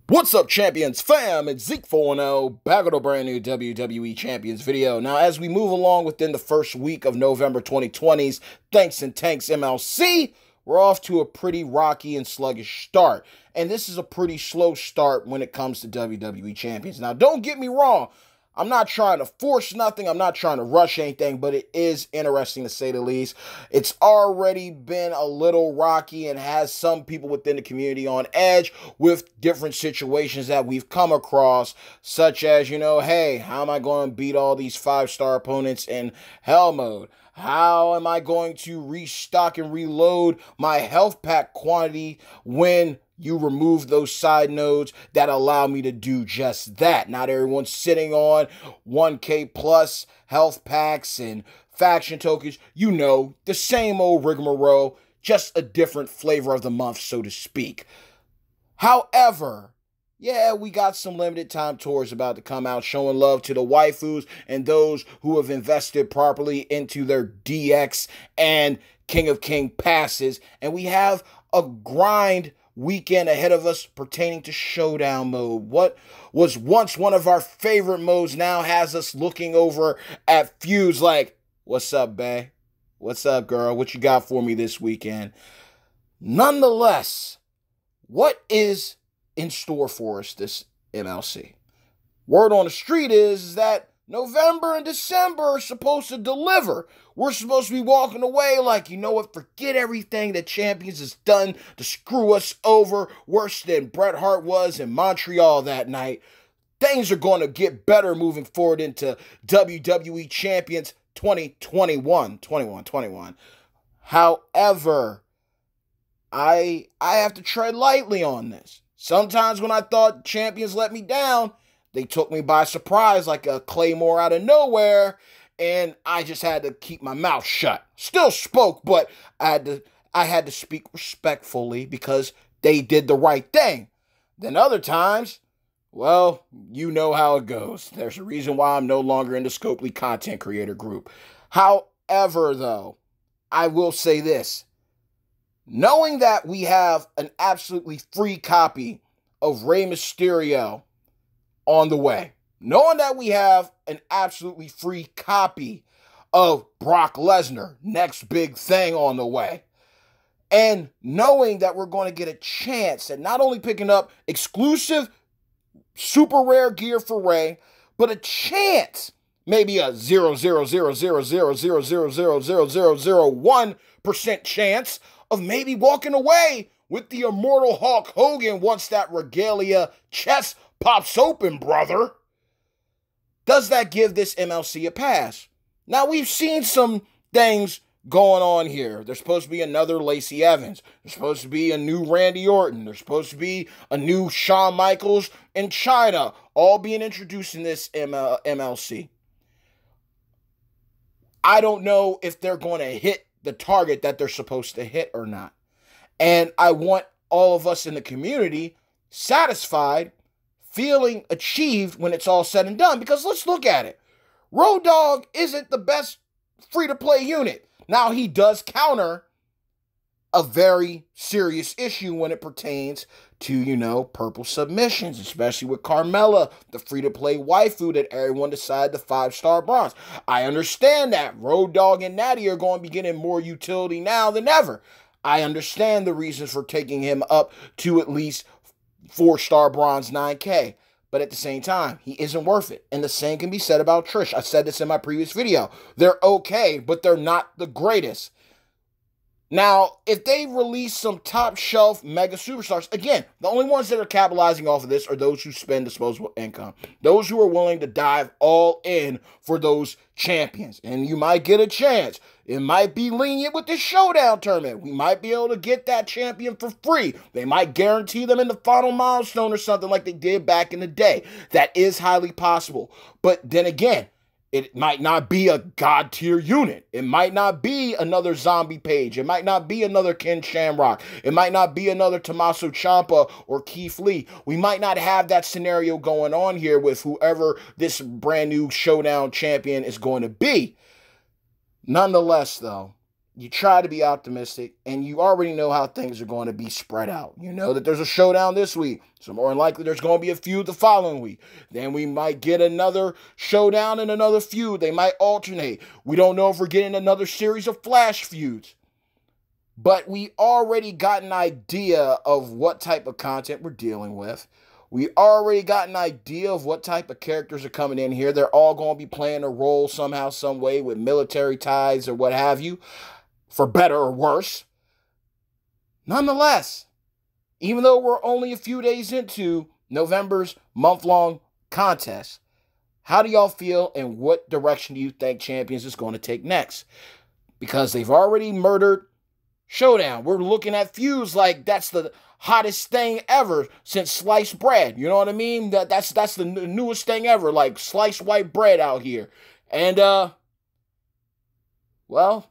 What's up, Champions fam? It's Zeke 4-0, back with a brand new WWE Champions video. Now, as we move along within the first week of November 2020's Thanks and Tanks MLC, we're off to a pretty rocky and sluggish start. And this is a pretty slow start when it comes to WWE Champions. Now, don't get me wrong. I'm not trying to force nothing. I'm not trying to rush anything, but it is interesting to say the least. It's already been a little rocky and has some people within the community on edge with different situations that we've come across, such as, hey, how am I going to beat all these 5-star opponents in Hell Mode? How am I going to restock and reload my health pack quantity when you remove those side nodes that allow me to do just that? Not everyone's sitting on 1K plus health packs and faction tokens. The same old rigmarole, just a different flavor of the month, so to speak. However, yeah, we got some limited time tours about to come out, showing love to the waifus and those who have invested properly into their DX and King of King passes. And we have a grind weekend ahead of us pertaining to Showdown mode. What was once one of our favorite modes now has us looking over at feuds like, what's up, bae? What's up, girl? What you got for me this weekend? Nonetheless, what is in store for us this MLC? Word on the street is that November and December are supposed to deliver. We're supposed to be walking away like, you know what, forget everything that Champions has done to screw us over worse than Bret Hart was in Montreal that night. Things are going to get better moving forward into WWE Champions 2021. However, I have to tread lightly on this. Sometimes when I thought Champions let me down, they took me by surprise like a Claymore out of nowhere, and I just had to keep my mouth shut. Still spoke, but I had to speak respectfully because they did the right thing. Then other times, well, you know how it goes. There's a reason why I'm no longer in the Scopely content creator group. However, though, I will say this. Knowing that we have an absolutely free copy of Rey Mysterio on the way, knowing that we have an absolutely free copy of Brock Lesnar, next big thing on the way, and knowing that we're going to get a chance at not only picking up exclusive super rare gear for Rey, but a chance, maybe a 0.00000000001% chance of maybe walking away with the immortal Hulk Hogan once that regalia chest pops open, brother. Does that give this MLC a pass? Now, we've seen some things going on here. There's supposed to be another Lacey Evans. There's supposed to be a new Randy Orton. There's supposed to be a new Shawn Michaels in China, all being introduced in this MLC. I don't know if they're going to hit the target that they're supposed to hit or not. And I want all of us in the community satisfied, feeling achieved when it's all said and done. Because let's look at it. Road Dogg isn't the best free-to-play unit. Now, he does counter a very serious issue when it pertains to, purple submissions, especially with Carmella, the free-to-play waifu that everyone decided the 5-star bronze. I understand that. Road Dogg and Natty are going to be getting more utility now than ever. I understand the reasons for taking him up to at least 4-star bronze 9K. But at the same time, he isn't worth it. And the same can be said about Trish. I said this in my previous video. They're okay, but they're not the greatest. Now, if they release some top shelf mega superstars, again, the only ones that are capitalizing off of this are those who spend disposable income. Those who are willing to dive all in for those champions. And you might get a chance. It might be lenient with the Showdown tournament. We might be able to get that champion for free. They might guarantee them in the final milestone or something like they did back in the day. That is highly possible. But then again, it might not be a god tier unit. It might not be another Zombie Page. It might not be another Ken Shamrock. It might not be another Tommaso Ciampa or Keith Lee. We might not have that scenario going on here with whoever this brand new Showdown champion is going to be. Nonetheless, though, you try to be optimistic, and you already know how things are going to be spread out. You know that there's a showdown this week, so more than likely there's going to be a feud the following week. Then we might get another showdown and another feud. They might alternate. We don't know if we're getting another series of flash feuds. But we already got an idea of what type of content we're dealing with. We already got an idea of what type of characters are coming in here. They're all going to be playing a role somehow, some way with military ties or what have you, for better or worse. Nonetheless, even though we're only a few days into November's month-long contest, how do y'all feel, and what direction do you think Champions is going to take next? Because they've already murdered Showdown. We're looking at feuds like that's the hottest thing ever since sliced bread. You know what I mean? That's the newest thing ever, like sliced white bread out here. And well,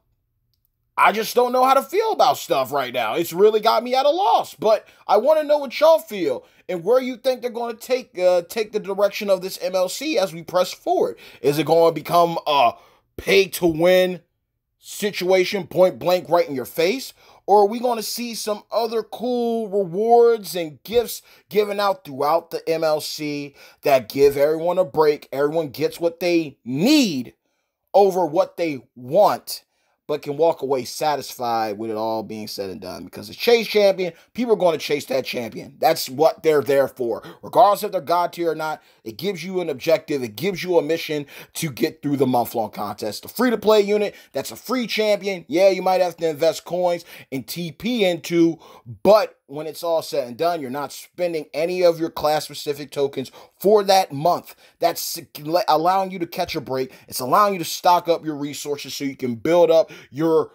I just don't know how to feel about stuff right now. It's really got me at a loss. But I want to know what y'all feel and where you think they're going to take the direction of this MLC as we press forward. Is it going to become a pay to win situation, point blank, right in your face? Or are we going to see some other cool rewards and gifts given out throughout the MLC that give everyone a break? Everyone gets what they need over what they want, but can walk away satisfied with it all being said and done. Because the chase champion, people are going to chase that champion. That's what they're there for. Regardless if they're God tier or not, it gives you an objective. It gives you a mission to get through the month-long contest. The free-to-play unit, that's a free champion. Yeah, you might have to invest coins and TP into, but when it's all said and done, you're not spending any of your class-specific tokens for that month. That's allowing you to catch a break. It's allowing you to stock up your resources so you can build up your,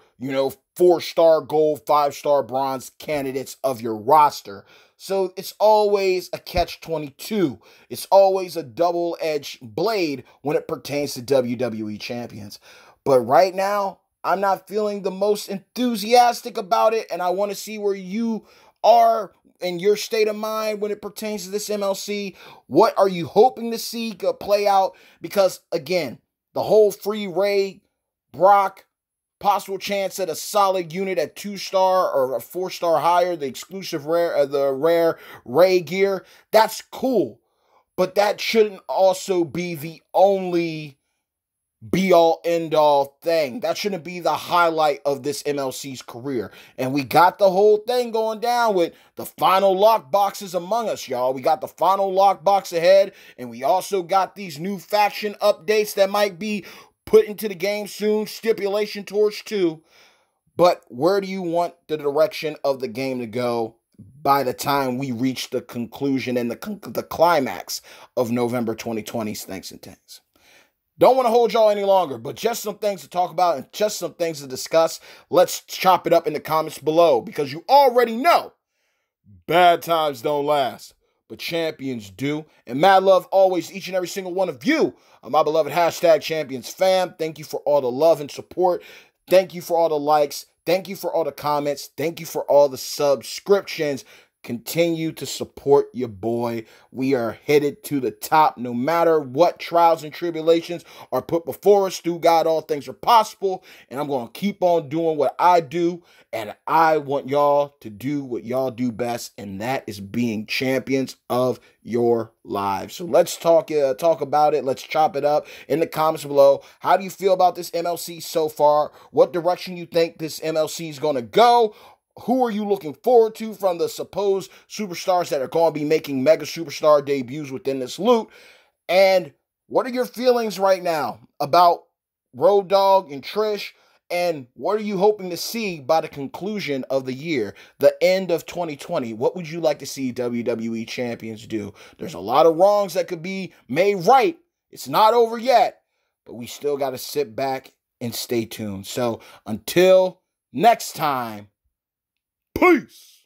4-star gold, 5-star bronze candidates of your roster. So it's always a catch-22. It's always a double-edged blade when it pertains to WWE champions. But right now, I'm not feeling the most enthusiastic about it, and I want to see where you are in your state of mind when it pertains to this MLC. What are you hoping to see play out? Because, again, the whole free Ray, Brock, possible chance at a solid unit at 2-star or a 4-star higher, the exclusive rare, the rare Ray gear, that's cool. But that shouldn't also be the only be-all, end-all thing. That shouldn't be the highlight of this MLC's career. And we got the whole thing going down with the final lock boxes among us, y'all. We got the final lock box ahead, and we also got these new faction updates that might be put into the game soon. Stipulation Torch 2. But where do you want the direction of the game to go by the time we reach the conclusion and the climax of November 2020's Thanks and Tanks? Don't want to hold y'all any longer, but just some things to talk about and just some things to discuss. Let's chop it up in the comments below, because you already know bad times don't last, but champions do. And mad love always, each and every single one of you, my beloved #champions fam. Thank you for all the love and support. Thank you for all the likes. Thank you for all the comments. Thank you for all the subscriptions. Continue to support your boy. We are headed to the top. No matter what trials and tribulations are put before us, through God, all things are possible. And I'm going to keep on doing what I do. And I want y'all to do what y'all do best, and that is being champions of your lives. So let's talk about it. Let's chop it up in the comments below. How do you feel about this MLC so far? What direction you think this MLC is going to go? Who are you looking forward to from the supposed superstars that are going to be making mega superstar debuts within this loot? And what are your feelings right now about Road Dogg and Trish? And what are you hoping to see by the conclusion of the year, the end of 2020? What would you like to see WWE champions do? There's a lot of wrongs that could be made right. It's not over yet, but we still got to sit back and stay tuned. So until next time, peace.